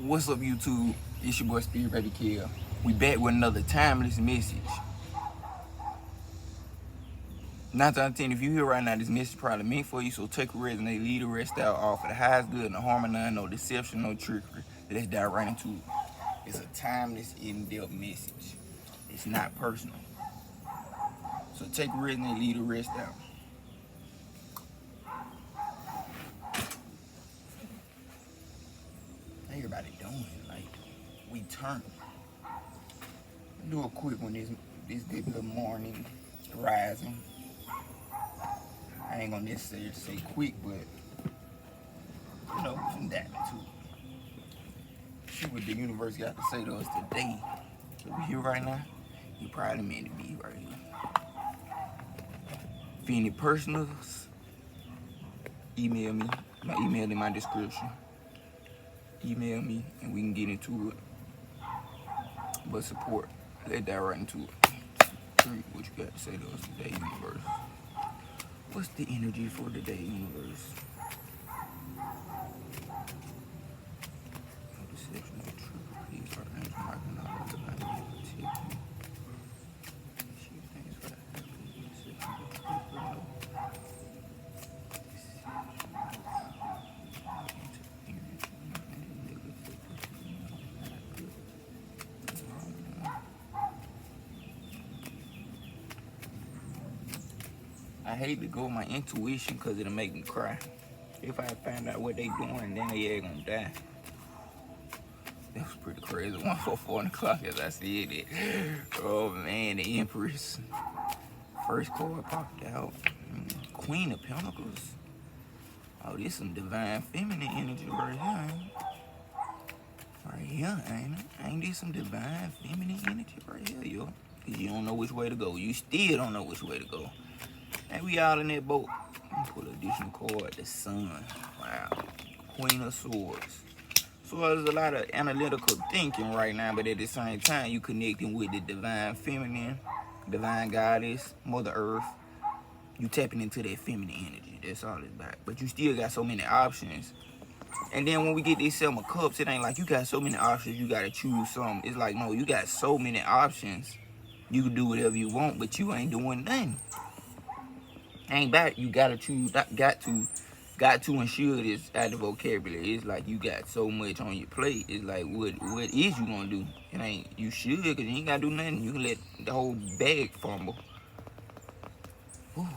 What's up, YouTube? It's your boy Spirit Baby Kill. We back with another timeless message. 9 out of 10, if you hear right now, this message probably meant for you, so take a resonate, lead the rest out, all for the highest good, no harm, none, no deception, no trickery. Let's dive right into it. It's a timeless, in-depth message. It's not personal. So take a resonate, lead the rest out. How everybody doing? Like, we turn. Do a quick one this good little morning rising. I ain't gonna necessarily say quick, but you know, some diving too. See what the universe got to say to us today. So we here right now. You probably meant to be right here. For any personals, email me. My email in my description. Email me and we can get into it. But support. Let's dive right into it. What you got to say to us today, universe? What's the energy for today, universe? No deception, no truth. Please, our angel, marking all of the light, protect me. Achieve things for that. Please, deception, no truth, no. I hate to go with my intuition because it'll make me cry. If I find out what they doing, then they ain't gonna die. That was pretty crazy. 1:44 o'clock as I said it. Oh man, the Empress. First card popped out. Queen of Pentacles. Oh, this some divine feminine energy right here, ain't it? Right here, ain't it? Ain't this some divine feminine energy right here, yo? Cause you don't know which way to go. You still don't know which way to go. And we all in that boat. Let me pull an additional card. The Sun. Wow. Queen of Swords. So there's a lot of analytical thinking right now, but at the same time, you connecting with the divine feminine, divine goddess, Mother Earth. You tapping into that feminine energy. That's all it's about. But you still got so many options. And then when we get this 7 of Cups, it ain't like you got so many options, you gotta choose some. It's like, no, you got so many options. You can do whatever you want, but you ain't doing nothing. Ain't about you gotta choose, got to ensure this out the vocabulary. It's like you got so much on your plate. It's like, what is you gonna do? It ain't, you should, because you ain't gotta do nothing. You can let the whole bag fumble. Whew.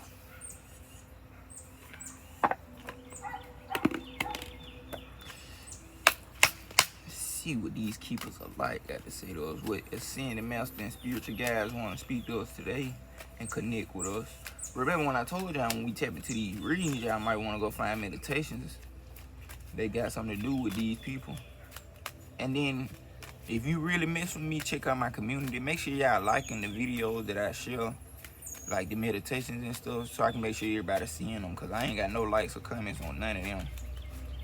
See what these keepers are like. Got to say to us what ascended master and spiritual guides want to speak to us today and connect with us. Remember when I told y'all when we tap into these readings, y'all might want to go find meditations. They got something to do with these people. And then if you really mess with me, check out my community. Make sure y'all liking the videos that I share, like the meditations and stuff, so I can make sure everybody's seeing them, because I ain't got no likes or comments on none of them.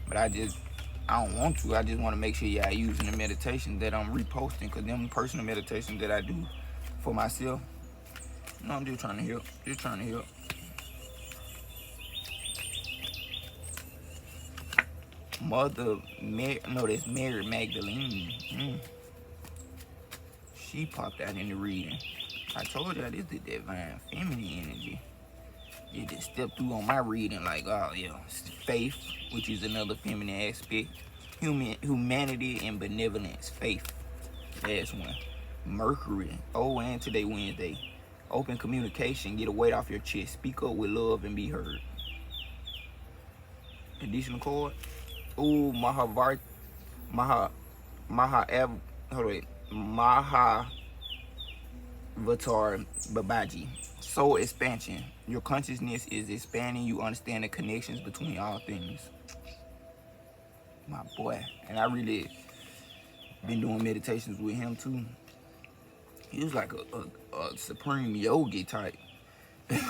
But I don't want to. I just want to make sure y'all using the meditations that I'm reposting, because them personal meditations that I do for myself, you know, I'm just trying to help. Just trying to help. That's Mary Magdalene. She popped out in the reading. I told y'all this is the divine feminine energy. It just stepped through on my reading like, oh yeah, faith, which is another feminine aspect. Humanity and benevolence, faith. Last one. Mercury. Oh, and today Wednesday. Open communication, get a weight off your chest. Speak up with love and be heard. Additional card. Ooh, Mahavatar Babaji. Soul expansion. Your consciousness is expanding. You understand the connections between all things. My boy. And I really been doing meditations with him too. He was like a supreme yogi type. I was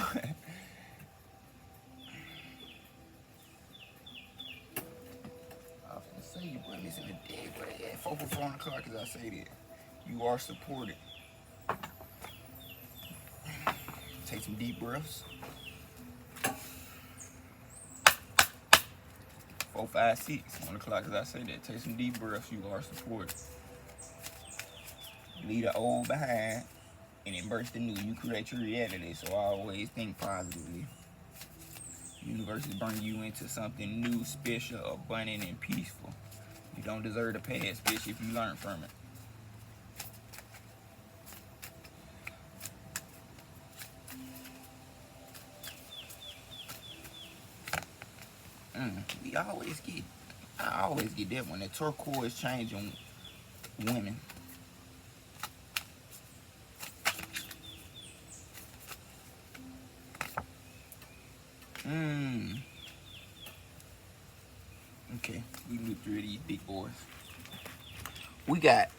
gonna say you put this in the deck, but at 4 o'clock, as I say that, you are supported. Take some deep breaths. 4, 5, 6 on the clock. As I say that, take some deep breaths. You are supported. Leave the old behind and embrace the new. You create your reality, so always think positively. The universe is bringing you into something new, special, abundant, and peaceful. You don't deserve the past, especially if you learn from it. I always get that one. The turquoise changing women. Okay, we look through these big boys. We got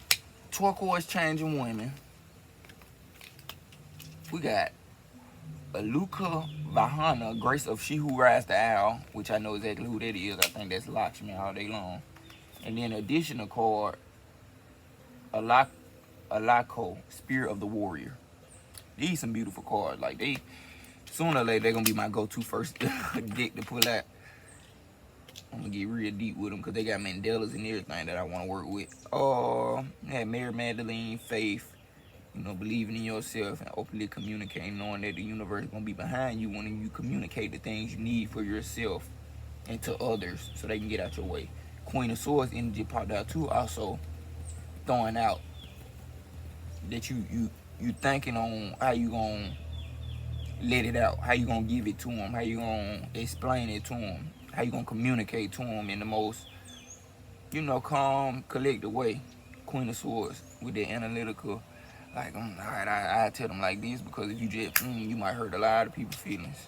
turquoise changing women. We got Aluka Vahana, Grace of She Who Rides the Owl, which I know exactly who that is. I think that's Lakshmi all day long. And then additional card, Alako, Spirit of the Warrior. These some beautiful cards. Like sooner or later they're gonna be my go-to first deck to pull out. I'm gonna get real deep with them because they got Mandelas and everything that I want to work with. Yeah, Mary Magdalene, faith, believing in yourself and openly communicating, knowing that the universe is gonna be behind you when you communicate the things you need for yourself and to others so they can get out your way. Queen of Swords energy popped out too, also throwing out that you thinking on how you gonna let it out, how you gonna give it to them, how you gonna explain it to them, how you gonna communicate to them in the most, calm, collected way. Queen of Swords with the analytical, like, all right, I tell them like this because if you just, you might hurt a lot of people's feelings.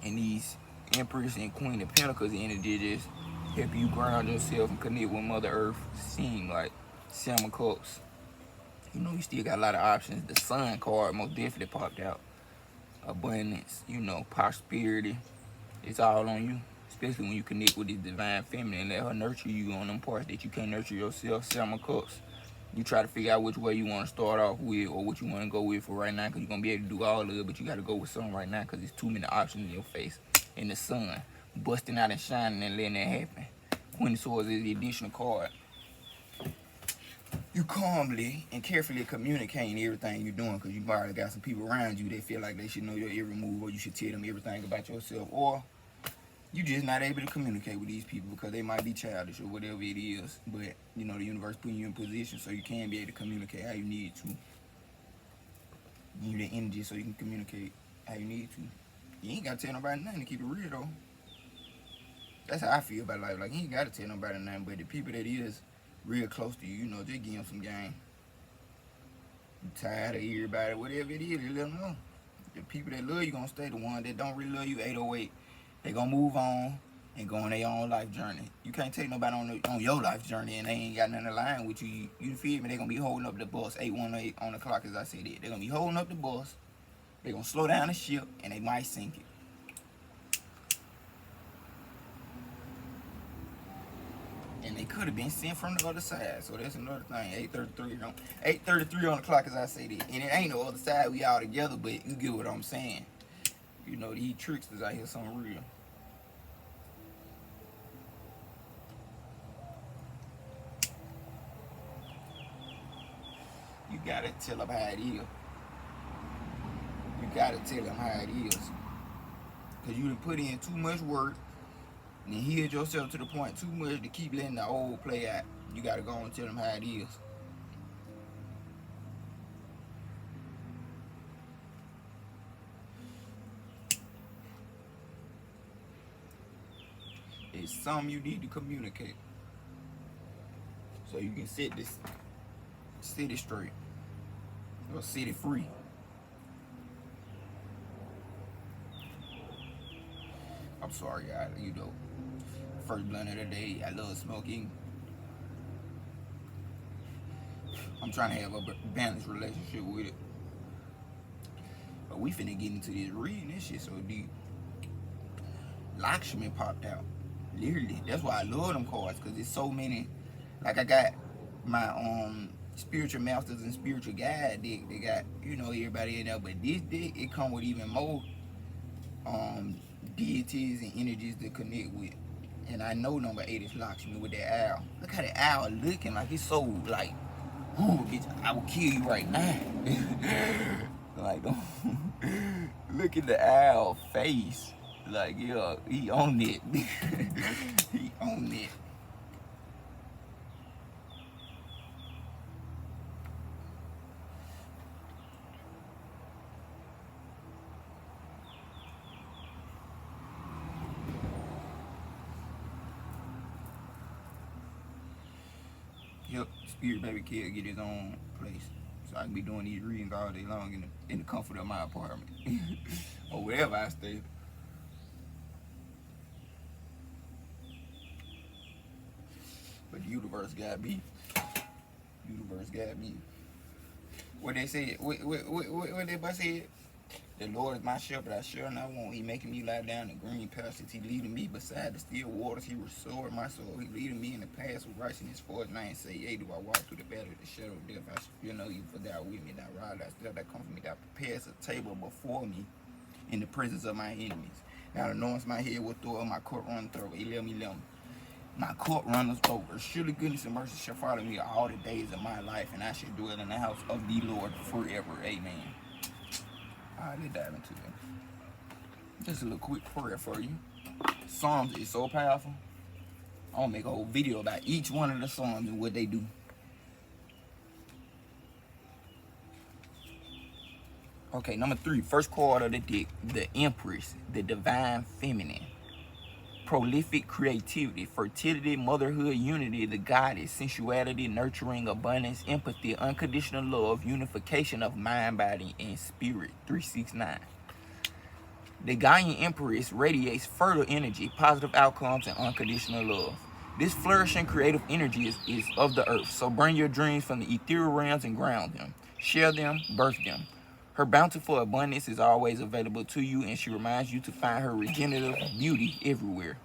And these Empress and Queen of Pentacles energy just help you ground yourself and connect with Mother Earth. Seem like Seven of Cups. You still got a lot of options. The Sun card most definitely popped out. Abundance, prosperity. It's all on you. Especially when you connect with this divine feminine and let her nurture you on them parts that you can't nurture yourself. Seven of Cups. You try to figure out which way you want to start off with or what you want to go with for right now because you're going to be able to do all of it, but you got to go with something right now because there's too many options in your face. And the sun busting out and shining and letting that happen. Queen of Swords is the additional card. You calmly and carefully communicating everything you're doing because you probably got some people around you that feel like they should know your every move or you should tell them everything about yourself, or you just not able to communicate with these people because they might be childish or whatever it is. But the universe putting you in position so you can be able to communicate how you need to. You need the energy so you can communicate how you need to. You ain't gotta tell nobody nothing to keep it real though. That's how I feel about life. Like, you ain't gotta tell nobody nothing, but the people that is real close to you, just give them some game. You tired of everybody, whatever it is, let them know. The people that love you gonna stay. The ones that don't really love you, 808, they gonna move on and go on their own life journey. You can't take nobody on your life journey and they ain't got nothing to line with you. You feel me? They gonna be holding up the bus, 818 on the clock, as I said it. They gonna be holding up the bus. They gonna slow down the ship and they might sink it. And they could have been sent from the other side. So that's another thing. 8:33 on the clock, as I say that. And it ain't no other side. We all together, but you get what I'm saying. These tricksters out here, something real. You gotta tell them how it is. You gotta tell them how it is. Because you done put in too much work and healed yourself to the point too much to keep letting the old play out. You gotta go and tell them how it is. It's something you need to communicate so you can set this city straight or city free. I'm sorry, guys. First blunt of the day. I love smoking. I'm trying to have a balanced relationship with it. But we finna get into this reading. This shit so deep. Lakshmi popped out. Literally. That's why I love them cards, because there's so many. Like, I got my spiritual masters and spiritual guide deck. They got, everybody in there. But this deck, it come with even more deities and energies to connect with. And I know number 8 is Lakshmi with that owl. Look how the owl looking like it's so like, ooh, bitch, I will kill you right now. Like, don't look at the owl face. Like, yeah, he on it. He on it. Yep, Spirit Baby Kid get his own place. So I can be doing these readings all day long in the comfort of my apartment. Or wherever I stay. But the universe got me. Universe got me. What they said, what they said? The Lord is my shepherd, I shall not want. He making me lie down in green pastures. He leading me beside the still waters. He restored my soul. He leading me in the paths of righteousness for his name. Say, yea, do I walk through the valley of the shadow of death? I still know you, for thou with me. Thou rod, thou staff, thou comfort me. Thou prepares a table before me in the presence of my enemies. Thou anoints my head with oil, my cup runneth over. 11. My cup runneth over. Surely goodness and mercy shall follow me all the days of my life, and I shall dwell in the house of the Lord forever. Amen. Alright, let's dive into it. Just a little quick prayer for you. Psalms is so powerful. I'm gonna make a whole video about each one of the Psalms and what they do. Okay, number 3, first card of the deck, the Empress, the divine feminine. Prolific creativity, fertility, motherhood, unity, the goddess, sensuality, nurturing, abundance, empathy, unconditional love, unification of mind, body, and spirit. 369. The Gaian Empress radiates fertile energy, positive outcomes, and unconditional love. This flourishing creative energy is of the earth, so bring your dreams from the ethereal realms and ground them. Share them, birth them. Her bountiful abundance is always available to you, and she reminds you to find her regenerative beauty everywhere.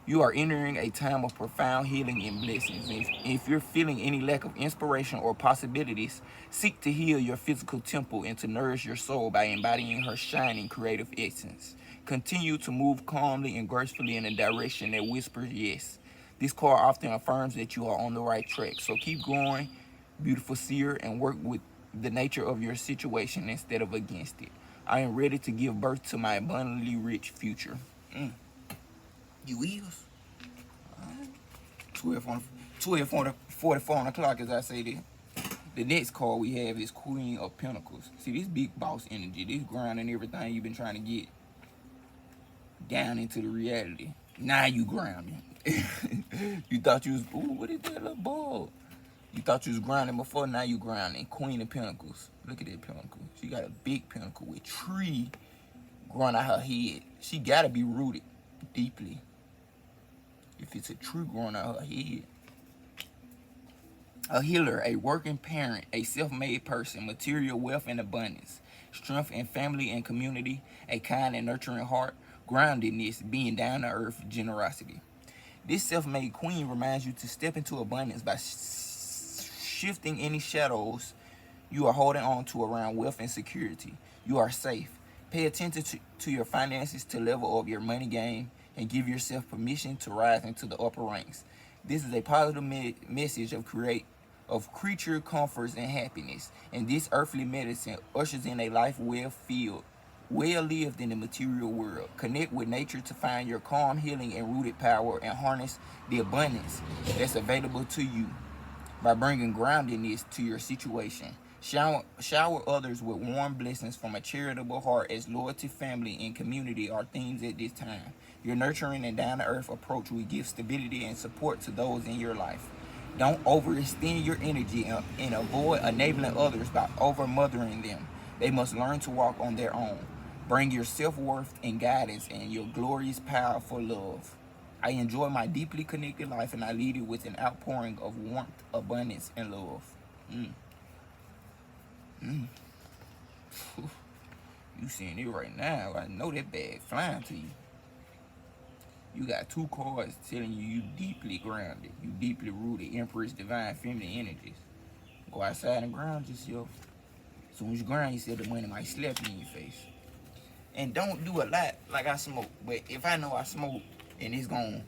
You are entering a time of profound healing and blessings. If you're feeling any lack of inspiration or possibilities, seek to heal your physical temple and to nourish your soul by embodying her shining creative essence. Continue to move calmly and gracefully in a direction that whispers yes. This card often affirms that you are on the right track. So keep growing, beautiful seer, and work with the nature of your situation instead of against it. I am ready to give birth to my abundantly rich future. You is. 44 on the clock, as I say that. The next card we have is Queen of Pentacles. See, this big boss energy, this grounding everything you've been trying to get down into the reality. Now you grounding. You thought you was, ooh, what is that little ball? You thought you was grounding before, now you grounding. Queen of Pentacles. Look at that pentacle. She got a big pentacle with tree growing out her head. She gotta be rooted deeply. If it's a tree growing out her head. A healer, a working parent, a self-made person, material wealth and abundance, strength in family and community, a kind and nurturing heart, groundedness, being down to earth, generosity. This self-made queen reminds you to step into abundance by shifting any shadows you are holding on to around wealth and security. You are safe. Pay attention to your finances to level up your money game and give yourself permission to rise into the upper ranks. This is a positive message of creature comforts and happiness, and this earthly medicine ushers in a life well lived in the material world. Connect with nature to find your calm, healing, and rooted power, and harness the abundance that's available to you by bringing groundedness to your situation. Shower others with warm blessings from a charitable heart, as loyalty, family, and community are themes at this time. Your nurturing and down-to-earth approach will give stability and support to those in your life. Don't overextend your energy and avoid enabling others by over-mothering them. They must learn to walk on their own. Bring your self-worth and guidance and your glorious, powerful love. I enjoy my deeply connected life, and I lead it with an outpouring of warmth, abundance, and love. You seeing it right now. I know that bag flying to you. You got 2 cards telling you deeply grounded. You deeply rooted. Empress, divine feminine energies. Go outside and ground yourself. As soon as you ground yourself, the money might slap you in your face. And don't do a lot like I smoke. But if I know I smoke and it's gonna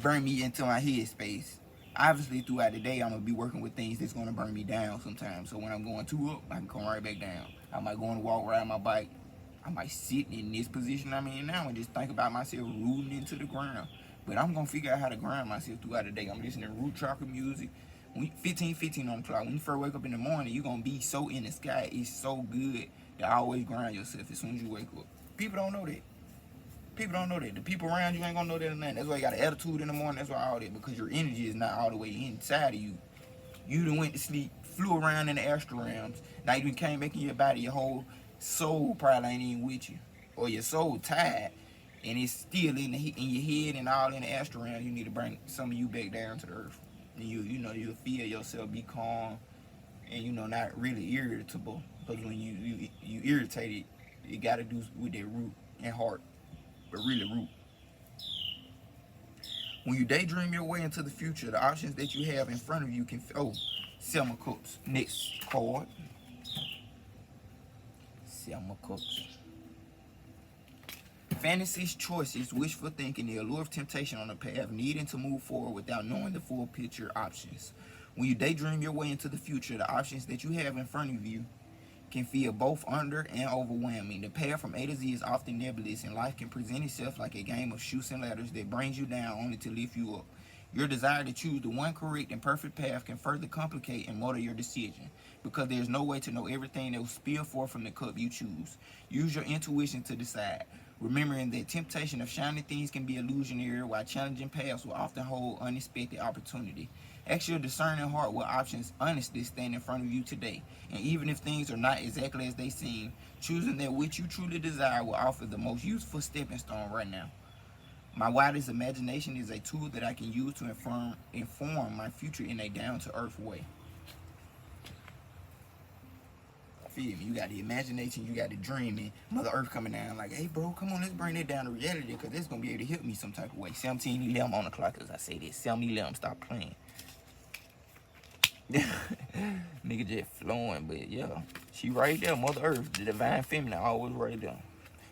burn me into my headspace. Obviously, throughout the day, I'm gonna be working with things that's gonna burn me down sometimes. So when I'm going too up, I can come right back down. I might go on a walk, ride my bike. I might sit in this position I'm in now and just think about myself rooting into the ground. But I'm gonna figure out how to ground myself throughout the day. I'm listening to root chakra music. 15 on the clock. When you first wake up in the morning, you're gonna be so in the sky. It's so good to always ground yourself as soon as you wake up. People don't know that. People don't know that. The people around you ain't gonna know that or nothing. That's why you got an attitude in the morning. That's why all that, because your energy is not all the way inside of you. You done went to sleep, flew around in the astral realms. Now you done came back in your body. Your whole soul probably ain't even with you, or your soul tired, and it's still in your head and all in the astral realm. You need to bring some of you back down to the earth. And you'll feel yourself be calm, and not really irritable. Because when you irritated, it got to do with that root and heart, but really root. When you daydream your way into the future, the options that you have in front of you can... Oh, Selma Cooks. Next card. Selma Cooks. Fantasies, choices, wishful thinking, the allure of temptation on the path, needing to move forward without knowing the full picture options. When you daydream your way into the future, the options that you have in front of you can feel both under and overwhelming. The path from A to Z is often nebulous, and life can present itself like a game of chutes and ladders that brings you down only to lift you up. Your desire to choose the one correct and perfect path can further complicate and motor your decision, because there's no way to know everything that will spill forth from the cup you choose. Use your intuition to decide, remembering that temptation of shiny things can be illusionary, while challenging paths will often hold unexpected opportunity. Ask your discerning heart what options honestly stand in front of you today. And even if things are not exactly as they seem, choosing that which you truly desire will offer the most useful stepping stone right now. My widest imagination is a tool that I can use to inform my future in a down-to-earth way. Feel me? You got the imagination, you got the dreaming. Mother Earth coming down like, hey bro, come on, let's bring that down to reality, because it's going to be able to help me some type of way. 17:11 on the clock as I say this. 17:11, stop playing. Nigga just flowing, but yeah, she right there, Mother Earth, the divine feminine, always right there.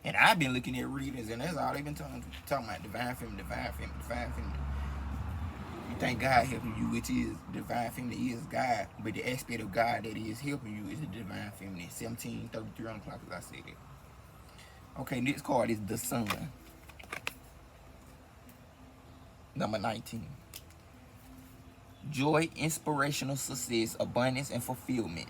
And I've been looking at readings, and that's all they've been talking about: divine feminine, divine feminine, divine feminine. You think God helping you, which is divine feminine is God, but the aspect of God that is helping you is the divine feminine. 17:33 on the clock, as I said it. Okay, next card is the Sun, number 19. Joy, inspirational success, abundance, and fulfillment.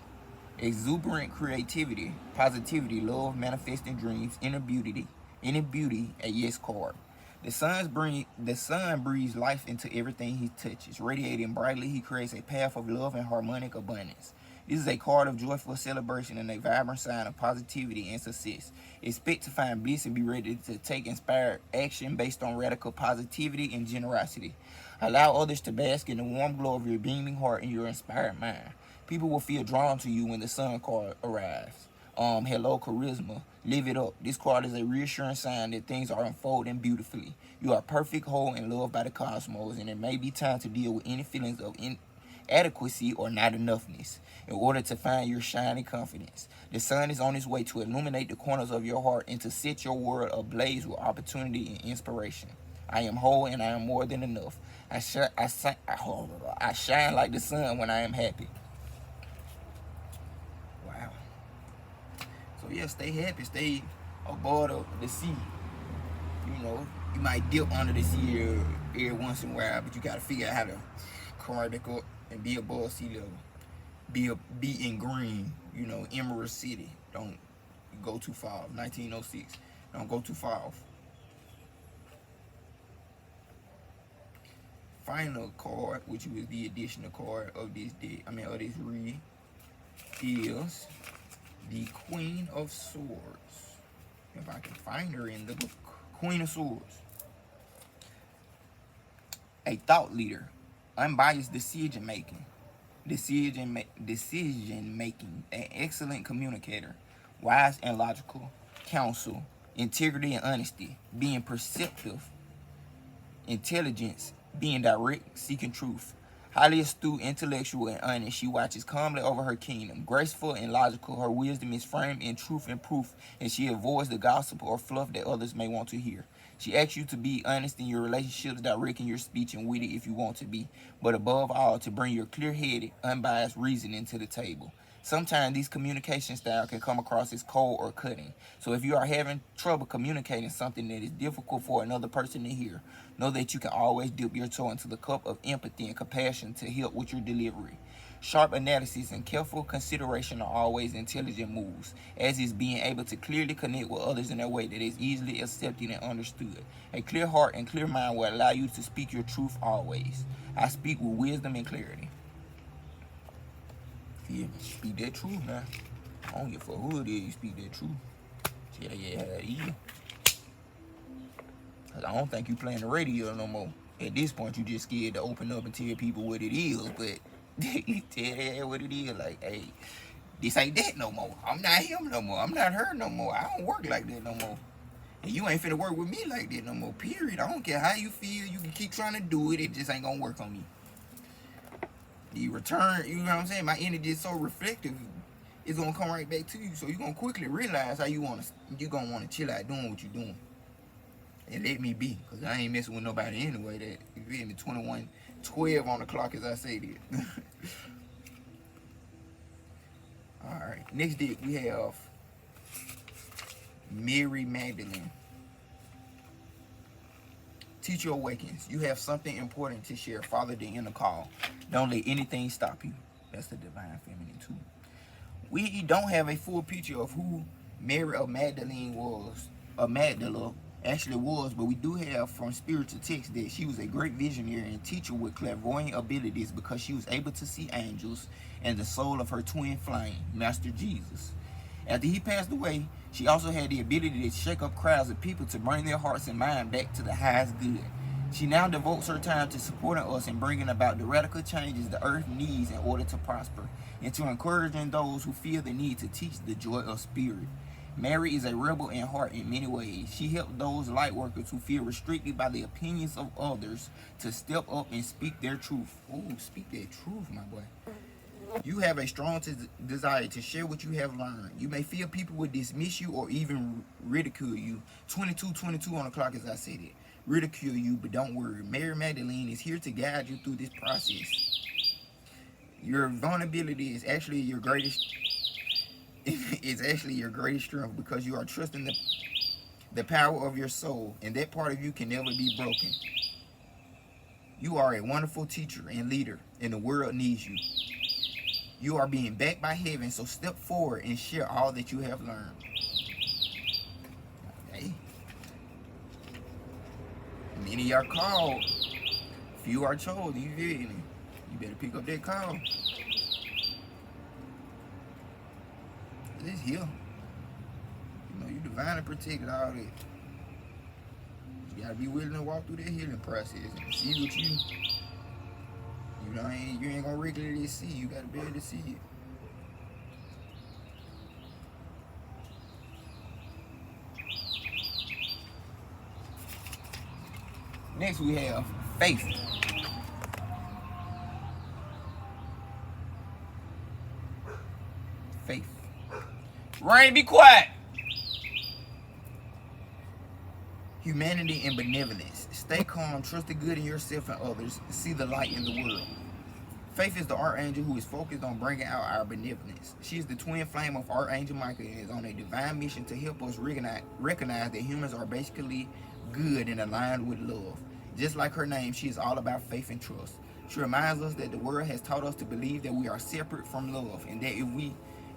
Exuberant creativity, positivity, love, manifesting dreams, inner beauty, a yes card. The sun breathes life into everything he touches. Radiating brightly, he creates a path of love and harmonic abundance. This is a card of joyful celebration and a vibrant sign of positivity and success. Expect to find bliss and be ready to take inspired action based on radical positivity and generosity. Allow others to bask in the warm glow of your beaming heart and your inspired mind. People will feel drawn to you when the sun card arrives. Hello, charisma. Live it up. This card is a reassuring sign that things are unfolding beautifully. You are perfect, whole, and loved by the cosmos, and it may be time to deal with any feelings of inadequacy or not enoughness in order to find your shining confidence. The sun is on its way to illuminate the corners of your heart and to set your world ablaze with opportunity and inspiration. I am whole and I am more than enough. I shine like the sun when I am happy. Wow. So yeah, stay happy, stay above the sea. You might dip under the sea every once in a while, but you gotta figure out how to come right back up and be above sea level. Be in green, Emerald City. Don't go too far. 1906. Don't go too far off. Final card, which was the additional card of this read, is the Queen of Swords. If I can find her in the book. Queen of Swords. A thought leader. Unbiased decision making. An excellent communicator. Wise and logical. Counsel. Integrity and honesty. Being perceptive. Intelligence. Being direct, seeking truth. Highly astute, intellectual, and honest, she watches calmly over her kingdom. Graceful and logical, her wisdom is framed in truth and proof, and she avoids the gossip or fluff that others may want to hear. She asks you to be honest in your relationships, direct in your speech, and witty if you want to be. But above all, to bring your clear-headed, unbiased reasoning to the table. Sometimes these communication styles can come across as cold or cutting. So if you are having trouble communicating something that is difficult for another person to hear, know that you can always dip your toe into the cup of empathy and compassion to help with your delivery. Sharp analysis and careful consideration are always intelligent moves, as is being able to clearly connect with others in a way that is easily accepted and understood. A clear heart and clear mind will allow you to speak your truth always. I speak with wisdom and clarity. Yeah, speak that truth now. I don't give a fuck who it is, you speak that truth. Yeah. Cause I don't think you playing the radio no more. At this point, you just scared to open up and tell people what it is, but you tell what it is, like, hey, this ain't that no more. I'm not him no more. I'm not her no more. I don't work like that no more. And you ain't finna work with me like that no more, period. I don't care how you feel. You can keep trying to do it. It just ain't gonna work on me. The return, you know what I'm saying? My energy is so reflective. It's gonna come right back to you. So you're gonna quickly realize how you're gonna wanna chill out doing what you're doing. And let me be, because I ain't messing with nobody anyway. That, you feel me? 21:12 on the clock, as I said it. Alright, next deck we have Mary Magdalene. Teacher awakens. You have something important to share. Follow the inner call. Don't let anything stop you. That's the divine feminine too. We don't have a full picture of who Mary of Magdalene was, or Magdala actually was, but we do have from spiritual texts that she was a great visionary and teacher with clairvoyant abilities because she was able to see angels and the soul of her twin flame, Master Jesus. After he passed away, she also had the ability to shake up crowds of people to bring their hearts and mind back to the highest good. She now devotes her time to supporting us and bringing about the radical changes the earth needs in order to prosper, and to encouraging those who feel the need to teach the joy of spirit. Mary is a rebel in heart in many ways. She helped those light workers who feel restricted by the opinions of others to step up and speak their truth. Ooh, speak that truth, my boy. You have a strong desire to share what you have learned. You may feel people will dismiss you or even ridicule you. 22:22 on the clock, as I said it. Ridicule you, but don't worry. Mary Magdalene is here to guide you through this process. Your vulnerability is actually your greatest strength, because you are trusting the power of your soul, and that part of you can never be broken. You are a wonderful teacher and leader, and the world needs you. You are being backed by heaven, so step forward and share all that you have learned. Hey. Many are called, few are chosen. You feel me? You better pick up that call. It's here. You know, you divinely protected, all that. You gotta be willing to walk through that healing process and see what you ain't gonna regularly see. You gotta be able to see it. Next we have faith. Faith. Rain, be quiet. Humanity and benevolence. Stay calm, trust the good in yourself and others, see the light in the world. Faith is the archangel who is focused on bringing out our benevolence. She is the twin flame of Archangel Michael and is on a divine mission to help us recognize that humans are basically good and aligned with love. Just like her name, she is all about faith and trust. She reminds us that the world has taught us to believe that we are separate from love, and that if we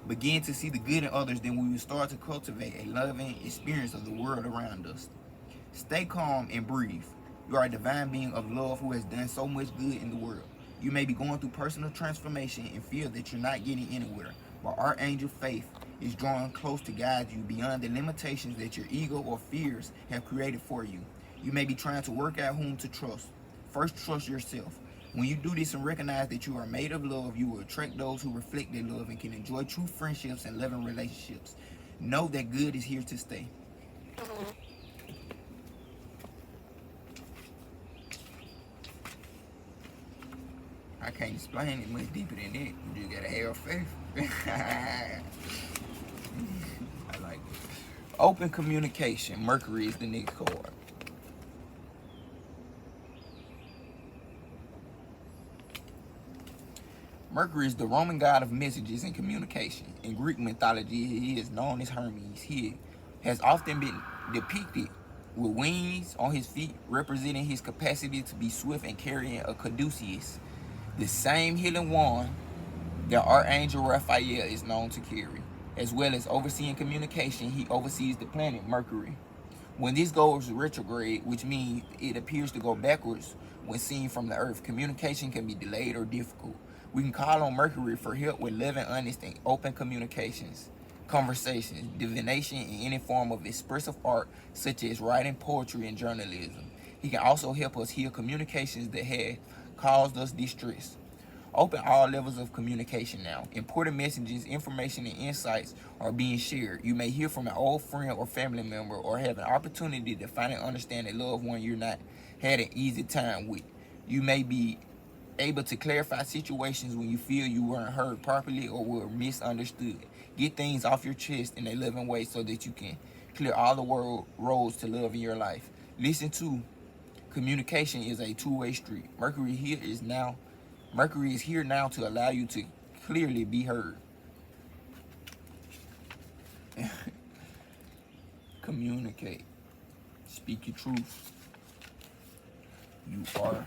begin to see the good in others, then we will start to cultivate a loving experience of the world around us. Stay calm and breathe. You are a divine being of love who has done so much good in the world. You may be going through personal transformation and feel that you're not getting anywhere, but Archangel Faith is drawing close to guide you beyond the limitations that your ego or fears have created for you. You may be trying to work out whom to trust. First, trust yourself. When you do this and recognize that you are made of love, you will attract those who reflect that love and can enjoy true friendships and loving relationships. Know that good is here to stay. I can't explain it much deeper than that. You just gotta have faith. I like it. Open communication. Mercury is the next card. Mercury is the Roman god of messages and communication. In Greek mythology, he is known as Hermes. He has often been depicted with wings on his feet, representing his capacity to be swift and carrying a caduceus, the same healing wand that Archangel Raphael is known to carry. As well as overseeing communication, he oversees the planet Mercury. When this goes retrograde, which means it appears to go backwards when seen from the Earth, communication can be delayed or difficult. We can call on Mercury for help with living, honest, and open communications, conversations, divination, and any form of expressive art, such as writing, poetry, and journalism. He can also help us heal communications that have caused us distress. Open all levels of communication now. Important messages, information, and insights are being shared. You may hear from an old friend or family member, or have an opportunity to find and understand a loved one you're not had an easy time with. You may be able to clarify situations when you feel you weren't heard properly or were misunderstood. Get things off your chest in a loving way so that you can clear all the roads to love in your life. Listen to communication is a two-way street. Mercury is here now to allow you to clearly be heard. Communicate. Speak your truth. You are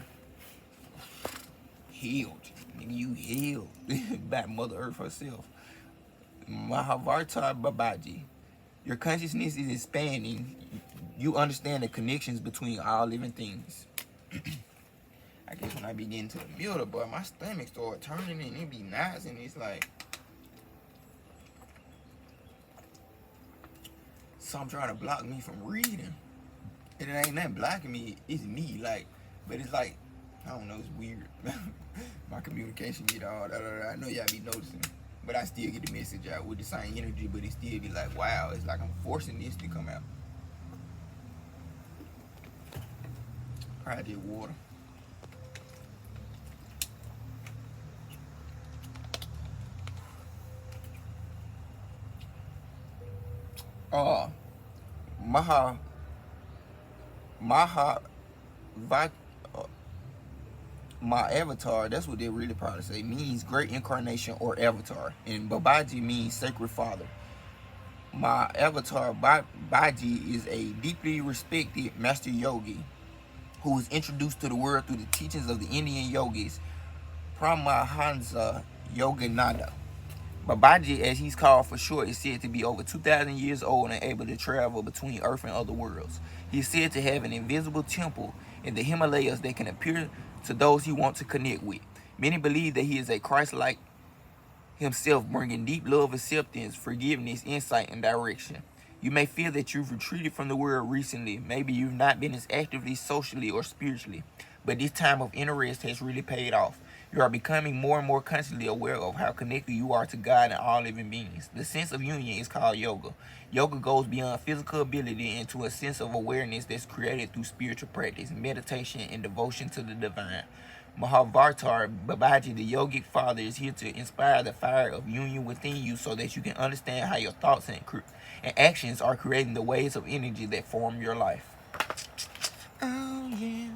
healed. You healed by Mother Earth herself. Mahavartar Babaji. Your consciousness is expanding. You understand the connections between all living things. I guess when I be getting to the middle, boy, my stomach start turning and it be nice, and it's like something trying to block me from reading. And it ain't nothing blocking me, it's me, like, but it's like, I don't know, it's weird. My communication get all that. I know y'all be noticing, but I still get the message out with the same energy, but it still be like, wow, it's like I'm forcing this to come out. Project water. My avatar, that's what they really probably say, means great incarnation or avatar. And Babaji means sacred father. My avatar, Babaji, is a deeply respected master yogi who was introduced to the world through the teachings of the Indian yogis, Paramahansa Yogananda. Babaji, as he's called for short, is said to be over 2,000 years old and able to travel between Earth and other worlds. He is said to have an invisible temple in the Himalayas that can appear to those he wants to connect with. Many believe that he is a Christ-like himself, bringing deep love, acceptance, forgiveness, insight, and direction. You may feel that you've retreated from the world recently. Maybe you've not been as actively socially or spiritually, but this time of inner rest has really paid off. You are becoming more and more consciously aware of how connected you are to God and all living beings. The sense of union is called yoga. Yoga goes beyond physical ability into a sense of awareness that's created through spiritual practice, meditation, and devotion to the divine. Mahavartar Babaji, the yogic father, is here to inspire the fire of union within you so that you can understand how your thoughts and actions are creating the waves of energy that form your life. Oh yeah,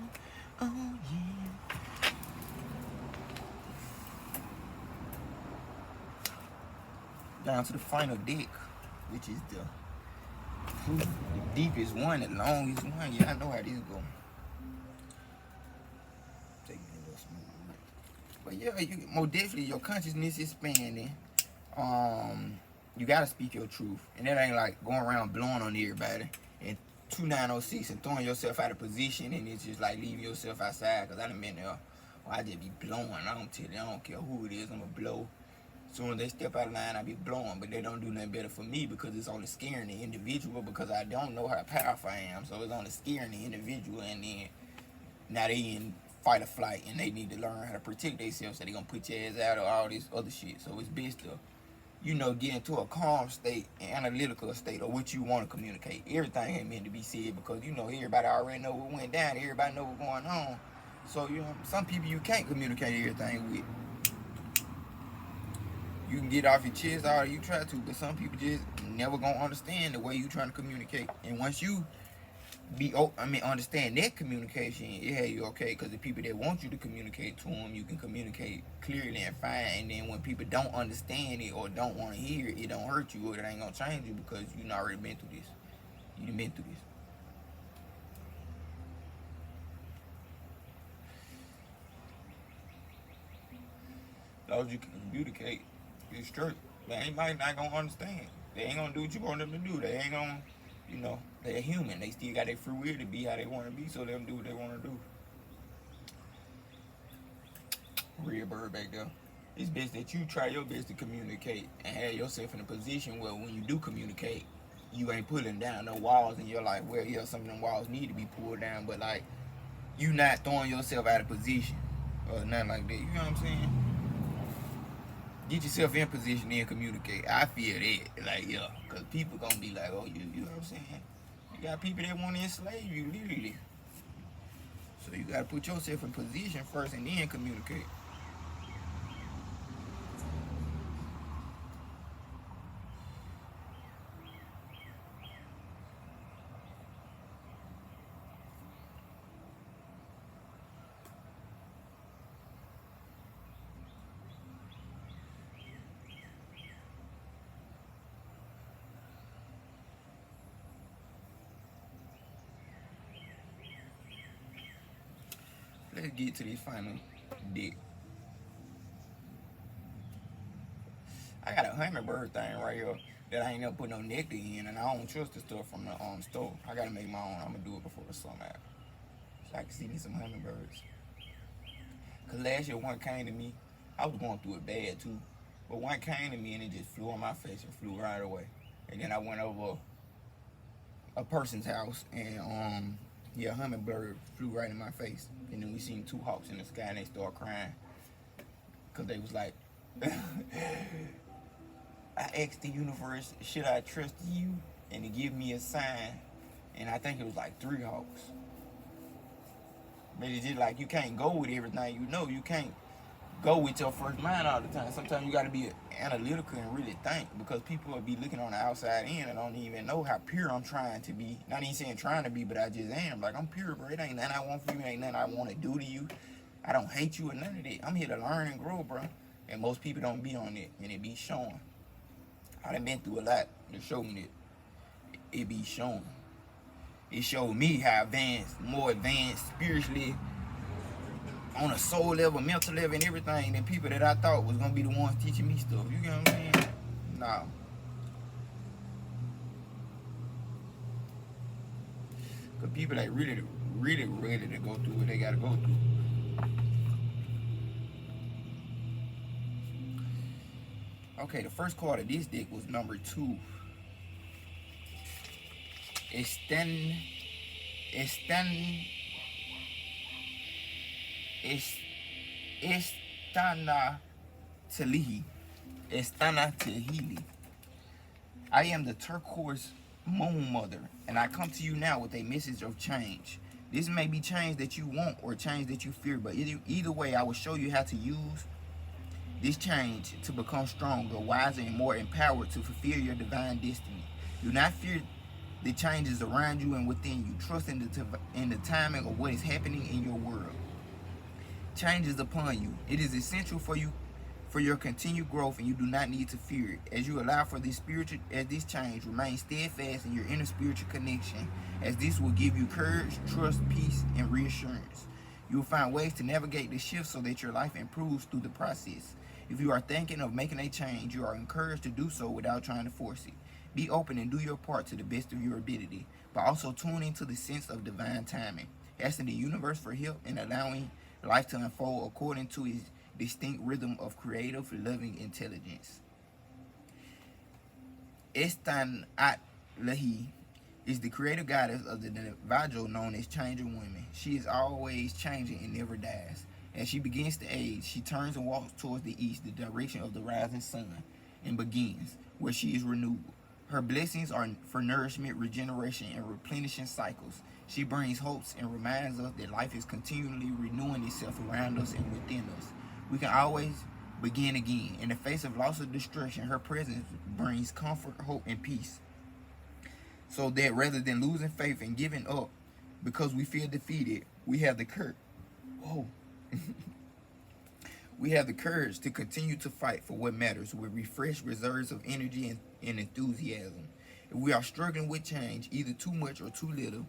oh yeah. Down to the final deck, which is the deepest one, the longest one. Yeah, I know how this go. Take me a little smooth. But yeah, more definitely your consciousness is expanding. You gotta speak your truth, and that ain't like going around blowing on everybody and 2906 and throwing yourself out of position, and it's just like leaving yourself outside. Cause I done been there. I just be blowing. I don't care who it is. I'ma blow. As soon as they step out of line, I be blowing, but they don't do nothing better for me because it's only scaring the individual because I don't know how powerful I am. So it's only scaring the individual, and then now they in fight or flight, and they need to learn how to protect themselves, so they gonna put your ass out or all this other shit. So it's best to, get into a calm state, an analytical state, or what you want to communicate. Everything ain't meant to be said because, everybody already know what went down. Everybody know what's going on. So, some people you can't communicate everything with. You can get off your chest all you try to, but some people just never gonna understand the way you trying to communicate. And once you understand that communication. Yeah, you okay? Because the people that want you to communicate to them, you can communicate clearly and fine. And then when people don't understand it or don't want to hear it, it don't hurt you or it ain't gonna change you because you already been through this. You done been through this. Those you can communicate, it's straight. They might not gonna understand. They ain't gonna do what you want them to do. They ain't gonna, they're human. They still got their free will to be how they want to be, so them do what they want to do. Real bird back there. It's best that you try your best to communicate and have yourself in a position where when you do communicate, you ain't pulling down no walls in your life. Well, yeah, some of them walls need to be pulled down, but like you not throwing yourself out of position or nothing like that. You know what I'm saying? Get yourself in position and communicate. I feel that, like, yeah, because people gonna be like, oh, you know what I'm saying? You got people that want to enslave you, literally. So you gotta put yourself in position first and then communicate. Let's get to this final dick. I got a hummingbird thing right here that I ain't never put no nectar in, and I don't trust the stuff from the store. I gotta make my own. I'm gonna do it before the summer out, so I can see me some hummingbirds. Cause last year one came to me, I was going through it bad too, but one came to me and it just flew on my face and flew right away. And then I went over a person's house and yeah, a hummingbird flew right in my face. And then we seen two hawks in the sky and they started crying. Cause they was like, I asked the universe, should I trust you? And to give me a sign. And I think it was like 3 hawks. But it's just like you can't go with everything you know. You can't go with your first mind all the time. Sometimes you gotta be analytical and really think, because people will be looking on the outside in and don't even know how pure I'm trying to be. Not even saying trying to be, but I just am. Like, I'm pure, bro. It ain't nothing I want from you. It ain't nothing I want to do to you. I don't hate you or none of that. I'm here to learn and grow, bro. And most people don't be on it, and it be showing. I done been through a lot to show me that. It be showing. It showed me how advanced, more advanced spiritually, on a soul level, mental level, and everything than people that I thought was gonna be the ones teaching me stuff. You get what I'm saying? Nah. Cause people that really ready to go through what they gotta go through. Okay, the first card of this deck was number 2. Istana Telihi. Istana Tehili. I am the turquoise moon mother, and I come to you now with a message of change. This may be change that you want or change that you fear, but either way, I will show you how to use this change to become stronger, wiser, and more empowered to fulfill your divine destiny. Do not fear the changes around you and within you. Trust in the timing of what is happening in your world. Change is upon you. It is essential for you for your continued growth, and you do not need to fear it. As you allow for this change, remain steadfast in your inner spiritual connection, as this will give you courage, trust, peace, and reassurance. You will find ways to navigate the shift so that your life improves through the process. If you are thinking of making a change, you are encouraged to do so without trying to force it. Be open and do your part to the best of your ability, but also tune into the sense of divine timing, asking the universe for help and allowing life to unfold according to its distinct rhythm of creative, loving intelligence. Estan At-Lahi is the creative goddess of the Navajo known as Changing Women. She is always changing and never dies. As she begins to age, she turns and walks towards the east, the direction of the rising sun, and begins, where she is renewed. Her blessings are for nourishment, regeneration, and replenishing cycles. She brings hopes and reminds us that life is continually renewing itself around us and within us. We can always begin again. In the face of loss or destruction, her presence brings comfort, hope, and peace. So that rather than losing faith and giving up, Because we feel defeated, we have the courage. Whoa. We have the courage to continue to fight for what matters with refreshed reserves of energy and enthusiasm. If we are struggling with change, either too much or too little,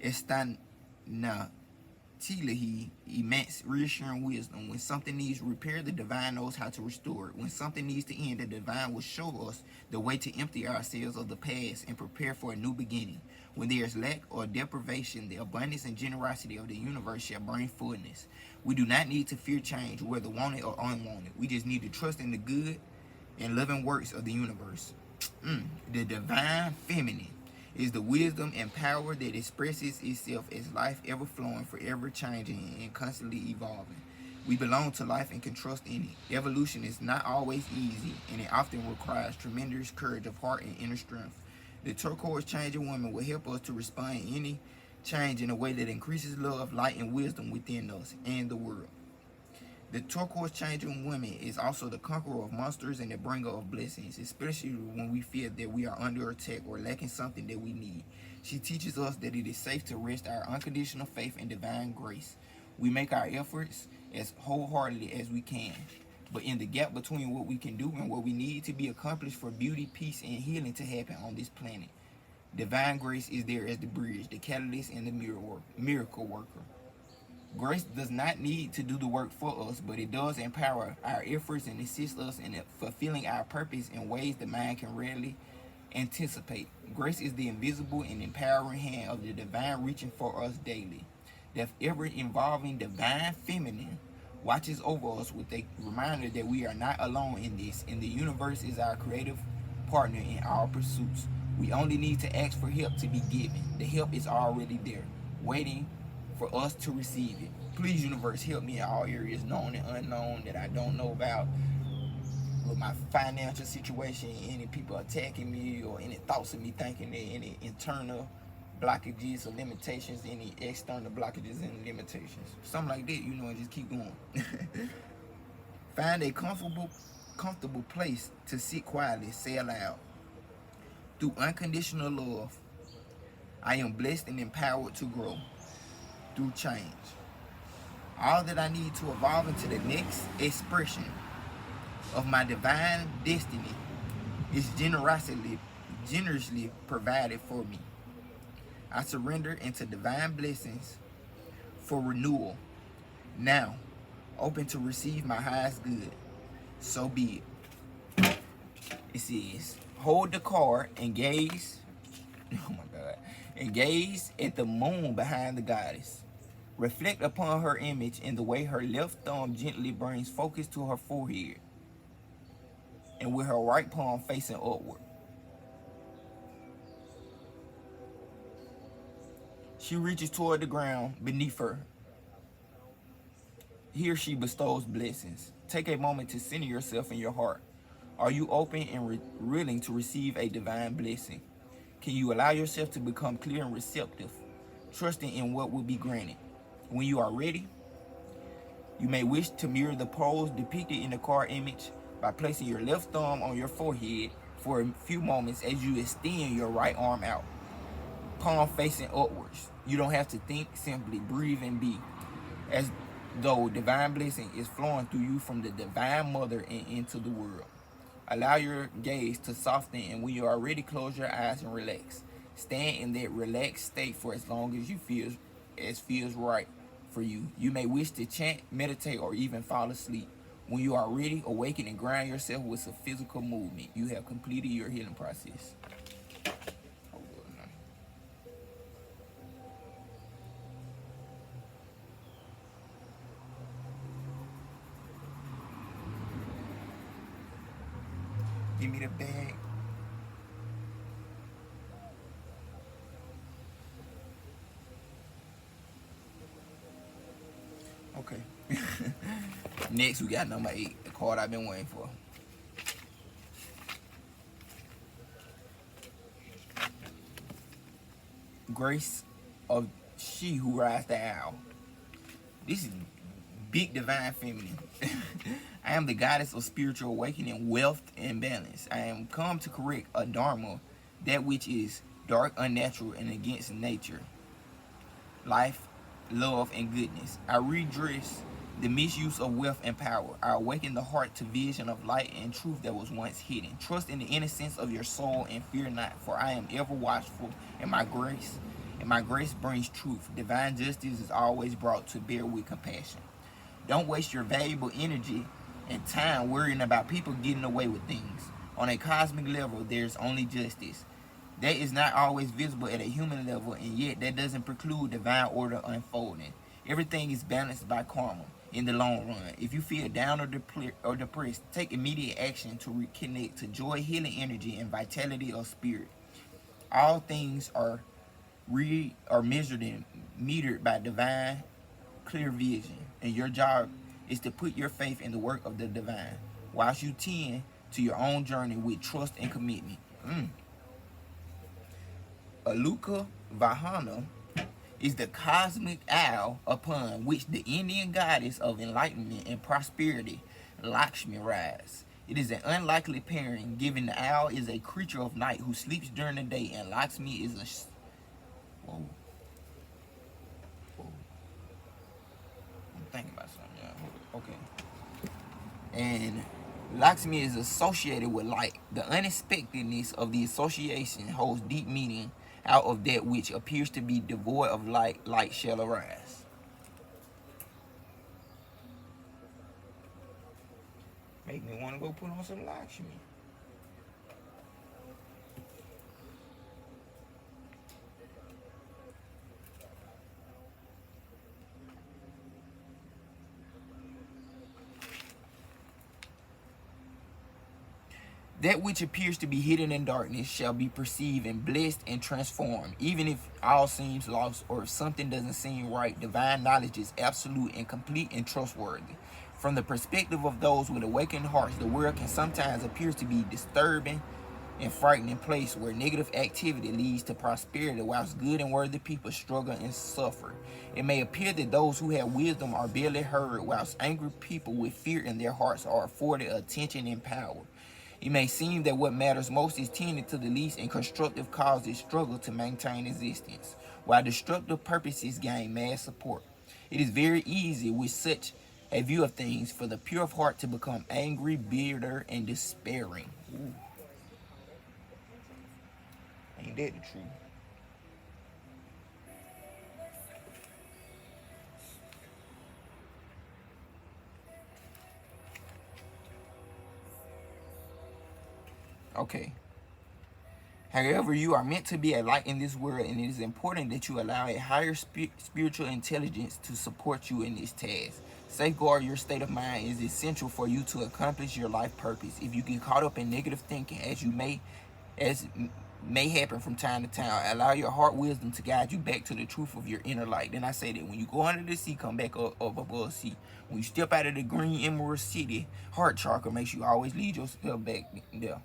está na Tilahi, immense reassuring wisdom. When something needs repair, the divine knows how to restore it. When something needs to end, the divine will show us the way to empty ourselves of the past and prepare for a new beginning. When there is lack or deprivation, the abundance and generosity of the universe shall bring fullness. We do not need to fear change, whether wanted or unwanted. We just need to trust in the good and loving works of the universe. The divine feminine is the wisdom and power that expresses itself as life ever flowing, forever changing, and constantly evolving. We belong to life and can trust in it. Evolution is not always easy, and it often requires tremendous courage of heart and inner strength. The turquoise changing woman will help us to respond to any change in a way that increases love, light, and wisdom within us and the world. The turquoise changing woman is also the conqueror of monsters and the bringer of blessings, especially when we feel that we are under attack or lacking something that we need. She teaches us that it is safe to rest our unconditional faith in divine grace. We make our efforts as wholeheartedly as we can, but in the gap between what we can do and what we need to be accomplished for beauty, peace, and healing to happen on this planet, divine grace is there as the bridge, the catalyst, and the miracle worker. Grace does not need to do the work for us, but it does empower our efforts and assist us in fulfilling our purpose in ways the mind can rarely anticipate. Grace is the invisible and empowering hand of the divine reaching for us daily. The ever involving divine feminine watches over us with a reminder that we are not alone in this, and the universe is our creative partner in all pursuits. We only need to ask for help to be given. The help is already there, waiting for us to receive it. Please, universe, help me in all areas, known and unknown, that I don't know about, with my financial situation, any people attacking me, or any thoughts of me thinking that any internal blockages or limitations, any external blockages and limitations. Something like that, and just keep going. Find a comfortable place to sit quietly, say aloud. Through unconditional love, I am blessed and empowered to grow through change. All that I need to evolve into the next expression of my divine destiny is generously provided for me. I surrender into divine blessings for renewal. Now, open to receive my highest good. So be it. It says, hold the card and gaze. Oh my God. And gaze at the moon behind the goddess. Reflect upon her image in the way her left thumb gently brings focus to her forehead, and with her right palm facing upward. She reaches toward the ground beneath her. Here she bestows blessings. Take a moment to center yourself in your heart. Are you open and willing to receive a divine blessing? Can you allow yourself to become clear and receptive, trusting in what will be granted? When you are ready, you may wish to mirror the pose depicted in the card image by placing your left thumb on your forehead for a few moments as you extend your right arm out, palm facing upwards. You don't have to think, simply breathe and be, as though divine blessing is flowing through you from the divine mother and into the world. Allow your gaze to soften, and when you are ready, close your eyes and relax. Stand in that relaxed state for as long as feels right for you. You may wish to chant, meditate, or even fall asleep. When you are ready, awaken and ground yourself with some physical movement. You have completed your healing process. Give me the bag. Okay. Next, we got number 8, the card I've been waiting for. Grace of she who rides the owl. This is big divine feminine. I am the goddess of spiritual awakening, wealth, and balance. I am come to correct a dharma, that which is dark, unnatural, and against nature. life, love, and goodness. I redress the misuse of wealth and power. I awaken the heart to vision of light and truth that was once hidden. Trust in the innocence of your soul and fear not, for I am ever watchful, and my grace brings truth. Divine justice is always brought to bear with compassion. Don't waste your valuable energy and time worrying about people getting away with things. On a cosmic level, there's only justice. That is not always visible at a human level, and yet that doesn't preclude divine order unfolding. Everything is balanced by karma in the long run. If you feel down or depressed, take immediate action to reconnect to joy, healing energy, and vitality of spirit. All things are measured and metered by divine clear vision, and your job is to put your faith in the work of the divine, whilst you tend to your own journey with trust and commitment. Aluka Vahana is the cosmic owl upon which the Indian goddess of enlightenment and prosperity, Lakshmi, rides. It is an unlikely pairing, given the owl is a creature of night who sleeps during the day, and Lakshmi is a. Whoa. Whoa. I'm thinking about something, yeah. Okay. And Lakshmi is associated with light. The unexpectedness of the association holds deep meaning. Out of that which appears to be devoid of light, light shall arise. Make me want to go put on some Lakshmi. That which appears to be hidden in darkness shall be perceived and blessed and transformed. Even if all seems lost or if something doesn't seem right, divine knowledge is absolute and complete and trustworthy. From the perspective of those with awakened hearts, the world can sometimes appear to be disturbing and frightening place where negative activity leads to prosperity whilst good and worthy people struggle and suffer. It may appear that those who have wisdom are barely heard, whilst angry people with fear in their hearts are afforded attention and power. It may seem that what matters most is tending to the least, and constructive causes struggle to maintain existence, while destructive purposes gain mass support. It is very easy with such a view of things for the pure of heart to become angry, bitter, and despairing. Ooh. Ain't that the truth? Okay. However, you are meant to be a light in this world, and it is important that you allow a higher spiritual intelligence to support you in this task. Safeguard your state of mind is essential for you to accomplish your life purpose. If you get caught up in negative thinking, as may happen from time to time, allow your heart wisdom to guide you back to the truth of your inner light. Then I say that when you go under the sea, come back up above the sea. When you step out of the green emerald city, heart chakra makes you always lead yourself back there.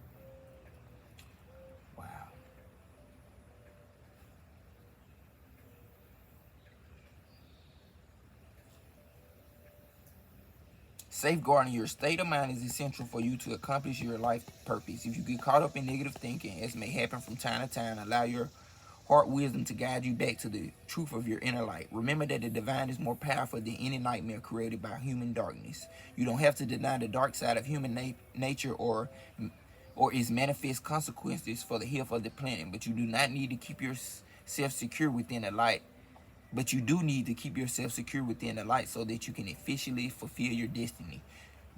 Safeguarding your state of mind is essential for you to accomplish your life purpose. If you get caught up in negative thinking, as may happen from time to time, allow your heart wisdom to guide you back to the truth of your inner light. Remember that the divine is more powerful than any nightmare created by human darkness. You don't have to deny the dark side of human nature or its manifest consequences for the health of the planet, but you do not need to keep yourself secure within the light. But you do need to keep yourself secure within the light so that you can efficiently fulfill your destiny.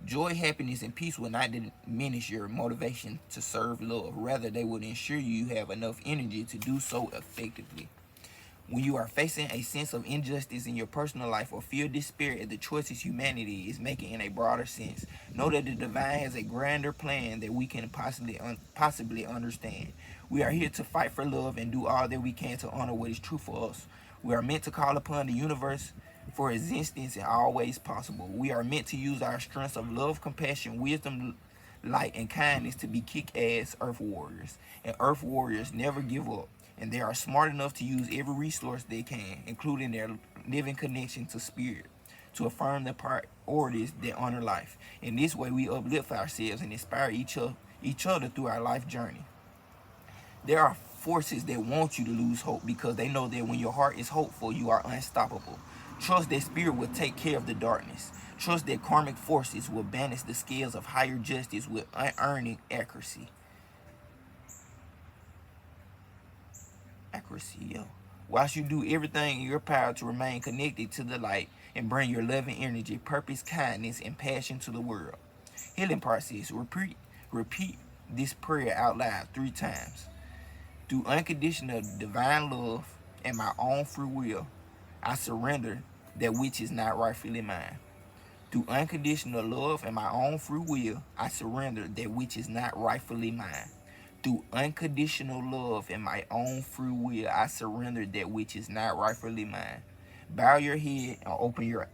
Joy, happiness, and peace will not diminish your motivation to serve love. Rather, they will ensure you have enough energy to do so effectively. When you are facing a sense of injustice in your personal life or feel despair at the choices humanity is making in a broader sense, know that the divine has a grander plan that we can possibly understand. We are here to fight for love and do all that we can to honor what is true for us. We are meant to call upon the universe for existence in all ways possible. We are meant to use our strengths of love, compassion, wisdom, light, and kindness to be kick-ass earth warriors. And earth warriors never give up. And they are smart enough to use every resource they can, including their living connection to spirit, to affirm the priorities that honor life. In this way, we uplift ourselves and inspire each other through our life journey. There are forces that want you to lose hope because they know that when your heart is hopeful, you are unstoppable. Trust that spirit will take care of the darkness. Trust that karmic forces will banish the scales of higher justice with unearned accuracy. Yo. Whilst you do everything in your power to remain connected to the light and bring your loving energy, purpose, kindness, and passion to the world. Healing process. Repeat this prayer out loud 3 times. Through unconditional divine love and my own free will, I surrender that which is not rightfully mine. Through unconditional love and my own free will, I surrender that which is not rightfully mine. Through unconditional love and my own free will, I surrender that which is not rightfully mine. Bow your head and open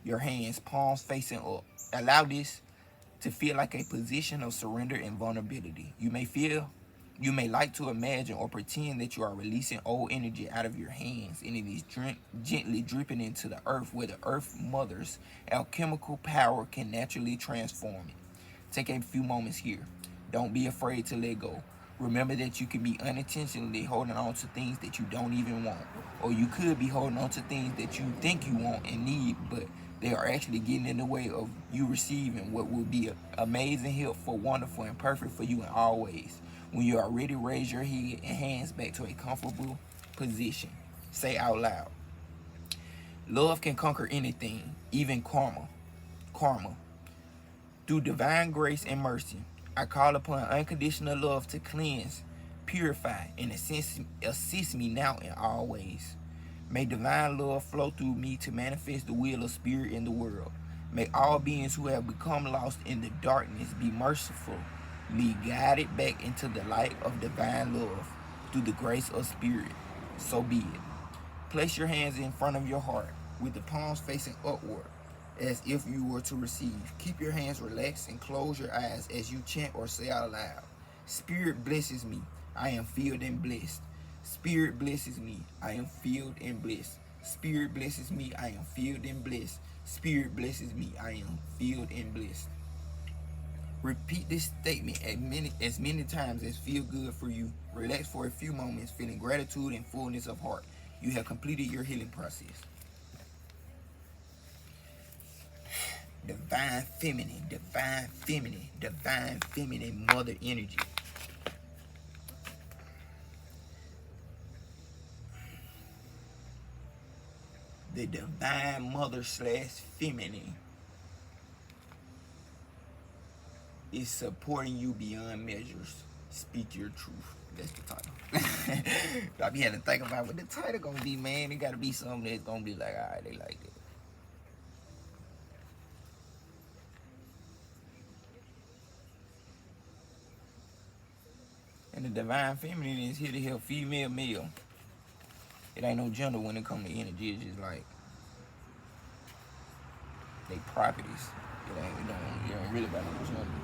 your hands, palms facing up. Allow this to feel like a position of surrender and vulnerability. You may like to imagine or pretend that you are releasing old energy out of your hands and it is gently dripping into the earth where the earth mother's alchemical power can naturally transform it. Take a few moments here. Don't be afraid to let go. Remember that you can be unintentionally holding on to things that you don't even want. Or you could be holding on to things that you think you want and need, but they are actually getting in the way of you receiving what will be amazing, helpful, wonderful, and perfect for you in all ways. When you are ready, raise your head and hands back to a comfortable position. Say out loud, love can conquer anything, even karma. Through divine grace and mercy, I call upon unconditional love to cleanse, purify, and assist me now in all ways. May divine love flow through me to manifest the will of spirit in the world. May all beings who have become lost in the darkness be mercifully guided back into the light of divine love through the grace of spirit. So be it. Place your hands in front of your heart with the palms facing upward as if you were to receive. Keep your hands relaxed and close your eyes as you chant or say out loud. Spirit blesses me. I am filled and blessed. Spirit blesses me. I am filled and blessed. Spirit blesses me. I am filled and blessed. Spirit blesses me. I am filled and blessed. Repeat this statement as many times as feel good for you. Relax for a few moments, feeling gratitude and fullness of heart. You have completed your healing process. Divine feminine, divine feminine, divine feminine mother energy. The divine mother / feminine is supporting you beyond measures. Speak your truth. That's the title. I be having to think about what the title gonna be, man. It gotta be something that's gonna be like, alright, they like that. And the divine feminine is here to help female, male. It ain't no gender when it comes to energy. It's just like they properties. It don't really about no gender.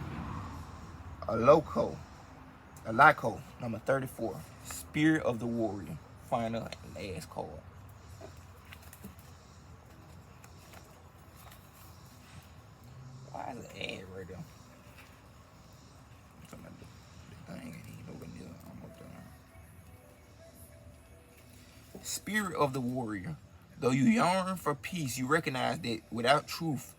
Alaco, number 34. Spirit of the Warrior. Final and last card. Why is it ad right there? Spirit of the Warrior. Though you yearn for peace, you recognize that without truth,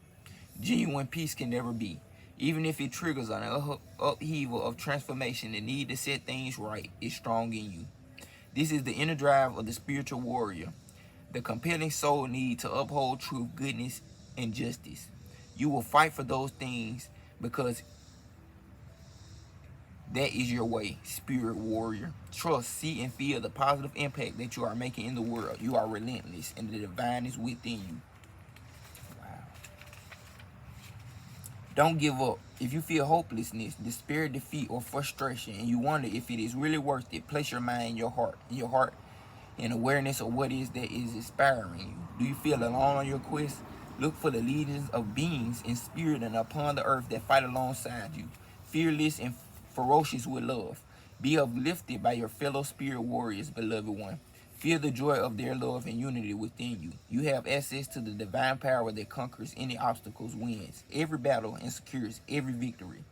genuine peace can never be. Even if it triggers an upheaval of transformation, the need to set things right is strong in you. This is the inner drive of the spiritual warrior, the compelling soul need to uphold truth, goodness, and justice. You will fight for those things because that is your way, spirit warrior. Trust, see, and feel the positive impact that you are making in the world. You are relentless, and the divine is within you. Wow. Don't give up. If you feel hopelessness, despair, defeat, or frustration, and you wonder if it is really worth it, place your mind in your heart, in awareness of what is that is inspiring you. Do you feel alone on your quest? Look for the legions of beings in spirit and upon the earth that fight alongside you, fearless and ferocious with love. Be uplifted by your fellow spirit warriors, beloved one. Feel the joy of their love and unity within you. You have access to the divine power that conquers any obstacles, wins every battle, and secures every victory.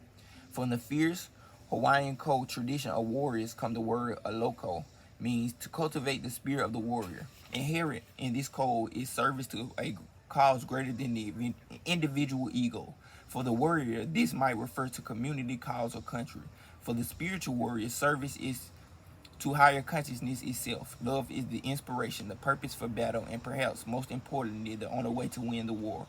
From the fierce Hawaiian code tradition of warriors come the word aloko, means to cultivate the spirit of the warrior. Inherent in this code is service to a cause greater than the individual ego. For the warrior, this might refer to community, cause, or country. For the spiritual warrior, service is to higher consciousness itself. Love is the inspiration, the purpose for battle, and perhaps most importantly, the only way to win the war.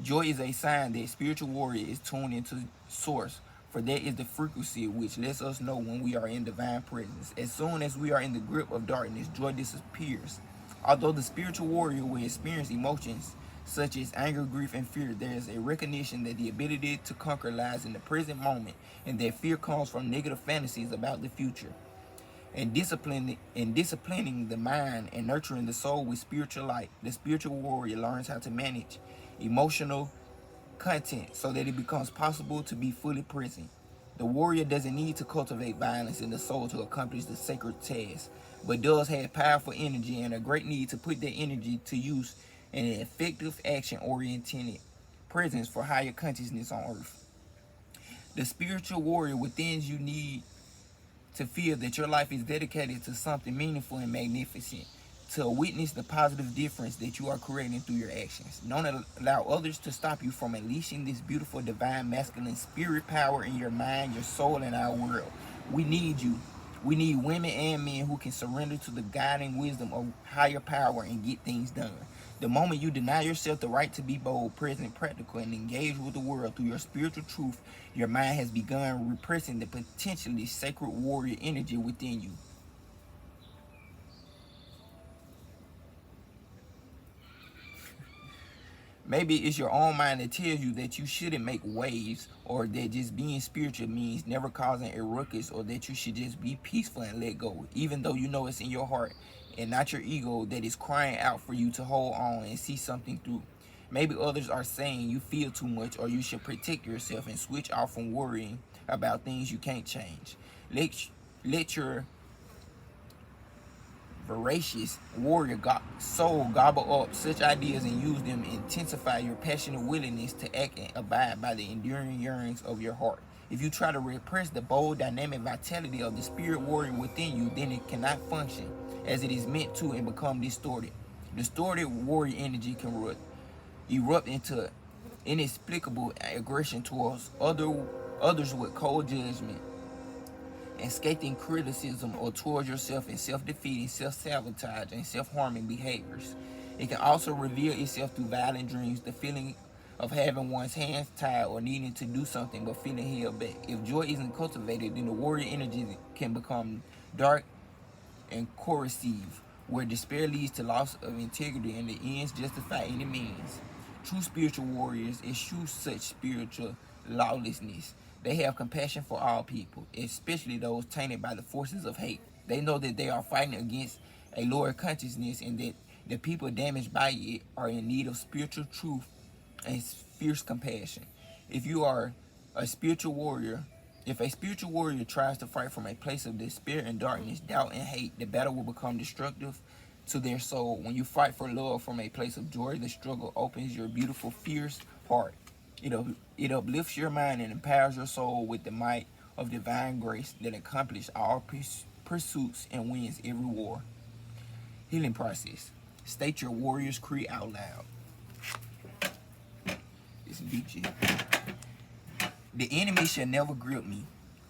Joy is a sign that spiritual warrior is tuned into source, for that is the frequency which lets us know when we are in divine presence. As soon as we are in the grip of darkness, joy disappears. Although the spiritual warrior will experience emotions such as anger, grief, and fear, there is a recognition that the ability to conquer lies in the present moment, and that fear comes from negative fantasies about the future. And disciplining the mind and nurturing the soul with spiritual light, the spiritual warrior learns how to manage emotional content so that it becomes possible to be fully present. The warrior doesn't need to cultivate violence in the soul to accomplish the sacred task, but does have powerful energy and a great need to put that energy to use in an effective action-oriented presence for higher consciousness on earth. The spiritual warrior within you need to feel that your life is dedicated to something meaningful and magnificent, to witness the positive difference that you are creating through your actions. Don't allow others to stop you from unleashing this beautiful divine masculine spirit power in your mind, your soul, and our world. We need you. We need women and men who can surrender to the guiding wisdom of higher power and get things done. The moment you deny yourself the right to be bold, present, practical, and engage with the world through your spiritual truth, your mind has begun repressing the potentially sacred warrior energy within you. Maybe it's your own mind that tells you that you shouldn't make waves, or that just being spiritual means never causing a ruckus, or that you should just be peaceful and let go, even though you know it's in your heart and not your ego that is crying out for you to hold on and see something through. Maybe others are saying you feel too much, or you should protect yourself and switch off from worrying about things you can't change. Let your voracious warrior soul gobble up such ideas and use them to intensify your passionate willingness to act and abide by the enduring yearnings of your heart. If you try to repress the bold, dynamic vitality of the spirit warrior within you, then it cannot function as it is meant to and become distorted. Distorted warrior energy can erupt into inexplicable aggression towards others with cold judgment and scathing criticism, or towards yourself in self-defeating, self-sabotage, and self-harming behaviors. It can also reveal itself through violent dreams, the feeling of having one's hands tied or needing to do something but feeling held back. If joy isn't cultivated, then the warrior energy can become dark and corrosive, where despair leads to loss of integrity and the ends justify any means. True spiritual warriors eschew such spiritual lawlessness. They have compassion for all people, especially those tainted by the forces of hate. They know that they are fighting against a lower consciousness and that the people damaged by it are in need of spiritual truth and fierce compassion. If you are a spiritual warrior, if a spiritual warrior tries to fight from a place of despair and darkness, doubt and hate, the battle will become destructive to their soul. When you fight for love from a place of joy, the struggle opens your beautiful, fierce heart. It uplifts your mind and empowers your soul with the might of divine grace that accomplishes all pursuits and wins every war. Healing process. State your warrior's creed out loud. It's deep. The enemy shall never grip me.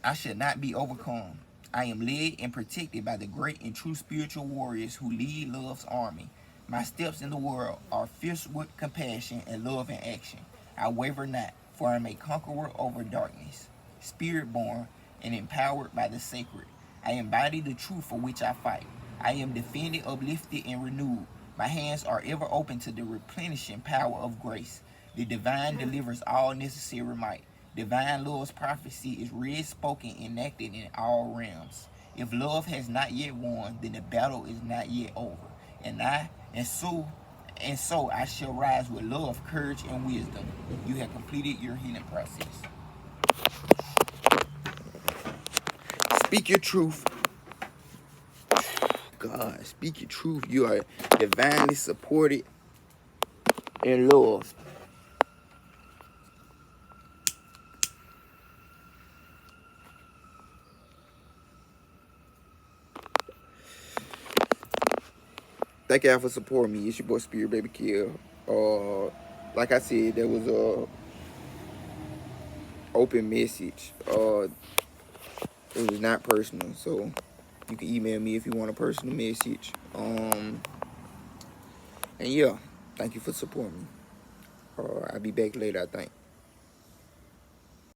I shall not be overcome. I am led and protected by the great and true spiritual warriors who lead love's army. My steps in the world are fierce with compassion and love in action. I waver not, for I am a conqueror over darkness, spirit-born and empowered by the sacred. I embody the truth for which I fight. I am defended, uplifted, and renewed. My hands are ever open to the replenishing power of grace. The divine delivers all necessary might. Divine love's prophecy is read, spoken, enacted in all realms. If love has not yet won, then the battle is not yet over. And so I shall rise with love, courage, and wisdom. You have completed your healing process. Speak your truth. God, speak your truth. You are divinely supported and loved. Thank y'all for supporting me. It's your boy Spirit Baby Kill. Like I said, there was a open message. It was not personal, so you can email me if you want a personal message. And yeah, thank you for supporting me. I'll be back later, I think.